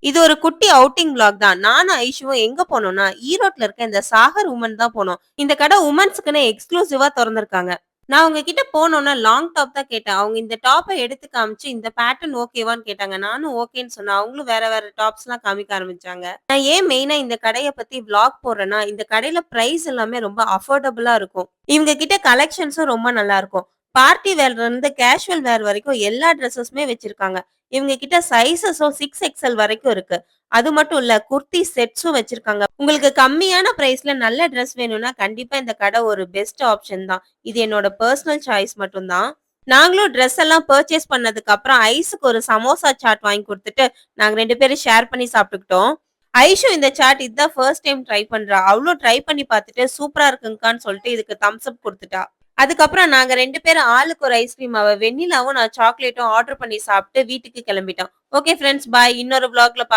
இது ஒரு குட்டி அவுட்டிங் விளாக் தான். நானும் ஐஷுவும் எங்க போனோம்னா, ஈரோட்ல இருக்க இந்த சாகர் உமன் தான் போனோம். இந்த கடை உமன்ஸ்க்குன்னு எக்ஸ்க்ளூசிவா தொறந்திருக்காங்க. நான் அவங்க கிட்ட போனோனே லாங் டாப் தான் கேட்டேன். அவங்க இந்த டாப்ப எடுத்து காமிச்சு, இந்த பேட்டர்ன் ஓகேவான்னு கேட்டாங்க. நானும் ஓகேன்னு சொன்னேன். அவங்களும் வேற வேற டாப்ஸ்லாம் காமிக்க ஆரம்பிச்சாங்க. நான் ஏன் மெயினா இந்த கடைய பத்தி விளாக் போடுறேன்னா, இந்த கடையில பிரைஸ் எல்லாமே ரொம்ப அஃபோர்டபுளா இருக்கும். இவங்க கிட்ட கலெக்ஷன்ஸும் ரொம்ப நல்லா இருக்கும். பார்ட்டி வேர்ல இருந்து கேஷுவல் வேர் வரைக்கும் எல்லா ட்ரெஸ்ஸஸுமே வச்சிருக்காங்க. இவங்க கிட்ட சைஸஸும் 6XL வரைக்கும் இருக்கு. அது மட்டும் இல்ல, குர்த்தி செட்ஸும் வச்சிருக்காங்க. உங்களுக்கு கம்மியான பிரைஸ்ல நல்ல ட்ரெஸ் வேணும்னா, கண்டிப்பா இந்த கடை ஒரு பெஸ்ட் ஆப்ஷன் தான். இது என்னோட பெர்சனல் சாய்ஸ் மட்டும் தான். நாங்களும் ட்ரெஸ் எல்லாம் பர்ச்சேஸ் பண்ணதுக்கு அப்புறம் ஐஸுக்கு ஒரு சமோசா சாட் வாங்கி குடுத்துட்டு, நாங்க 2 பேரும் ஷேர் பண்ணி சாப்பிட்டுக்கிட்டோம். ஐஷு இந்த சாட் இதான் ஃபர்ஸ்ட் டைம் ட்ரை பண்றா. அவளும் ட்ரை பண்ணி பார்த்துட்டு சூப்பரா இருக்குங்க்கான்னு சொல்லிட்டு இதுக்கு தம்ஸ் அப் குடுத்துட்டா. அதுக்கப்புறம் நாங்க 2 பேரும் ஆளுக்கு ஒரு ஐஸ்கிரீம் அவ வெண்ணிலாவும், நான் சாக்லேட்டும் ஆர்டர் பண்ணி சாப்பிட்டு வீட்டுக்கு கிளம்பிட்டோம். ஓகே ஃபிரெண்ட்ஸ் பாய். இன்னொரு விளாக்ல